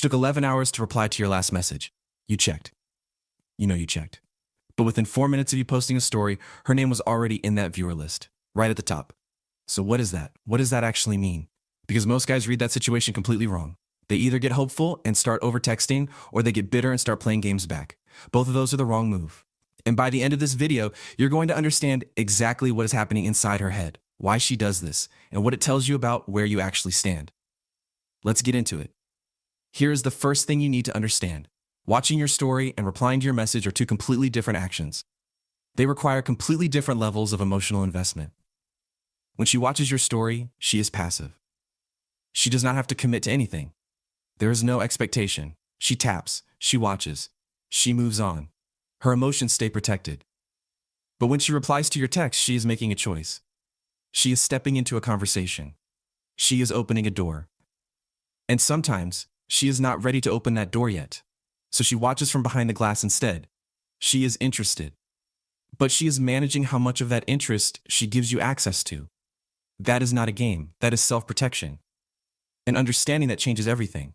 took 11 hours to reply to your last message. You checked. You know you checked. But within 4 minutes of you posting a story, her name was already in that viewer list, right at the top. So what is that? What does that actually mean? Because most guys read that situation completely wrong. They either get hopeful and start over-texting, or they get bitter and start playing games back. Both of those are the wrong move. And by the end of this video, you're going to understand exactly what is happening inside her head, why she does this, and what it tells you about where you actually stand. Let's get into it. Here is the first thing you need to understand. Watching your story and replying to your message are two completely different actions. They require completely different levels of emotional investment. When she watches your story, she is passive. She does not have to commit to anything. There is no expectation. She taps, she watches, she moves on. Her emotions stay protected. But when she replies to your text, she is making a choice. She is stepping into a conversation. She is opening a door. And sometimes, she is not ready to open that door yet. So she watches from behind the glass instead. She is interested. But she is managing how much of that interest she gives you access to. That is not a game. That is self-protection. And understanding that changes everything.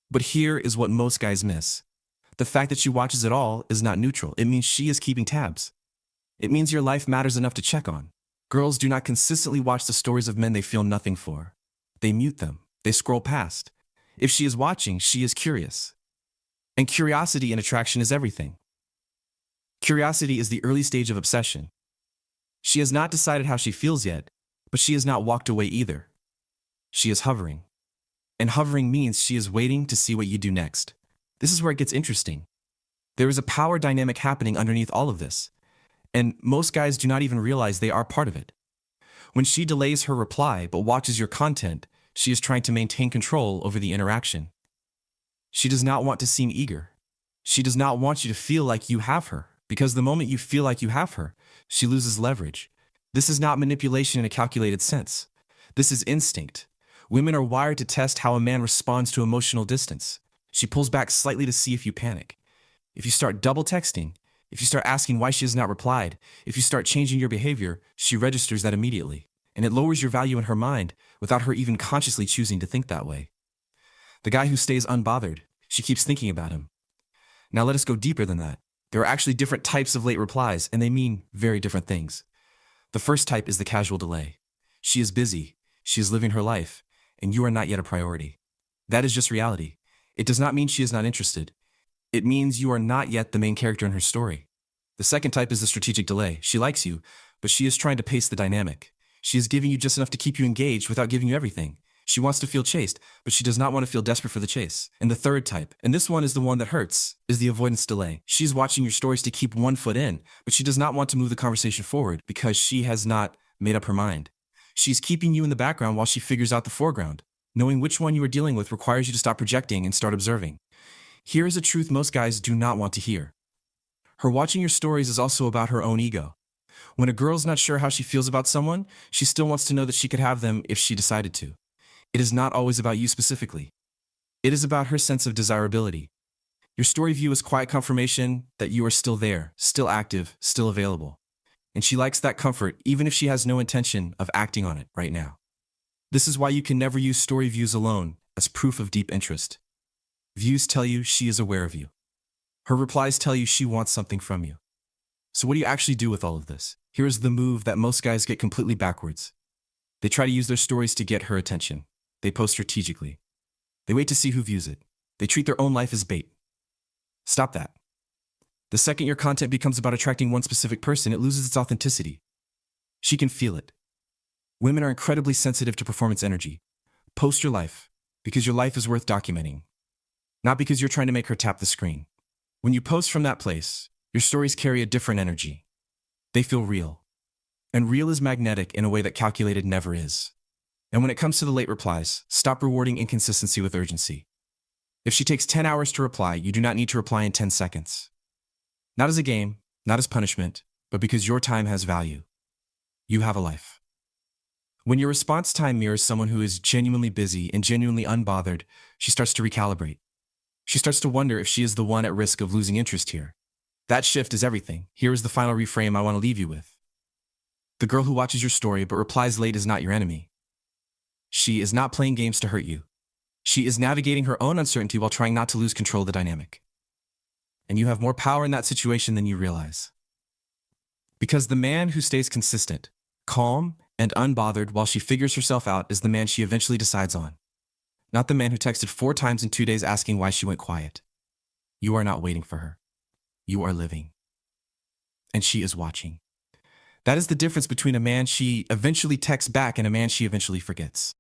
But here is what most guys miss. The fact that she watches it all is not neutral. It means she is keeping tabs. It means your life matters enough to check on. Girls do not consistently watch the stories of men they feel nothing for. They mute them. They scroll past. If she is watching, she is curious. And curiosity and attraction is everything. Curiosity is the early stage of obsession. She has not decided how she feels yet, but she has not walked away either. She is hovering. And hovering means she is waiting to see what you do next. This is where it gets interesting. There is a power dynamic happening underneath all of this. And most guys do not even realize they are part of it. When she delays her reply but watches your content, she is trying to maintain control over the interaction. She does not want to seem eager. She does not want you to feel like you have her, because the moment you feel like you have her, she loses leverage. This is not manipulation in a calculated sense. This is instinct. Women are wired to test how a man responds to emotional distance. She pulls back slightly to see if you panic. If you start double texting, if you start asking why she has not replied, if you start changing your behavior, she registers that immediately. And it lowers your value in her mind without her even consciously choosing to think that way. The guy who stays unbothered, she keeps thinking about him. Now let us go deeper than that. There are actually different types of late replies, and they mean very different things. The first type is the casual delay. She is busy, she is living her life, and you are not yet a priority. That is just reality. It does not mean she is not interested. It means you are not yet the main character in her story. The second type is the strategic delay. She likes you, but she is trying to pace the dynamic. She is giving you just enough to keep you engaged without giving you everything. She wants to feel chased, but she does not want to feel desperate for the chase. And the third type, and this one is the one that hurts, is the avoidance delay. She's watching your stories to keep one foot in, but she does not want to move the conversation forward because she has not made up her mind. She's keeping you in the background while she figures out the foreground. Knowing which one you are dealing with requires you to stop projecting and start observing. Here is a truth most guys do not want to hear. Her watching your stories is also about her own ego. When a girl's not sure how she feels about someone, she still wants to know that she could have them if she decided to. It is not always about you specifically. It is about her sense of desirability. Your story view is quiet confirmation that you are still there, still active, still available. And she likes that comfort even if she has no intention of acting on it right now. This is why you can never use story views alone as proof of deep interest. Views tell you she is aware of you. Her replies tell you she wants something from you. So what do you actually do with all of this? Here is the move that most guys get completely backwards. They try to use their stories to get her attention. They post strategically. They wait to see who views it. They treat their own life as bait. Stop that. The second your content becomes about attracting one specific person, it loses its authenticity. She can feel it. Women are incredibly sensitive to performance energy. Post your life, because your life is worth documenting. Not because you're trying to make her tap the screen. When you post from that place, your stories carry a different energy. They feel real. And real is magnetic in a way that calculated never is. And when it comes to the late replies, stop rewarding inconsistency with urgency. If she takes 10 hours to reply, you do not need to reply in 10 seconds. Not as a game, not as punishment, but because your time has value. You have a life. When your response time mirrors someone who is genuinely busy and genuinely unbothered, she starts to recalibrate. She starts to wonder if she is the one at risk of losing interest here. That shift is everything. Here is the final reframe I want to leave you with. The girl who watches your story but replies late is not your enemy. She is not playing games to hurt you. She is navigating her own uncertainty while trying not to lose control of the dynamic. And you have more power in that situation than you realize. Because the man who stays consistent, calm, and unbothered while she figures herself out is the man she eventually decides on. Not the man who texted 4 times in 2 days asking why she went quiet. You are not waiting for her. You are living. And she is watching. That is the difference between a man she eventually texts back and a man she eventually forgets.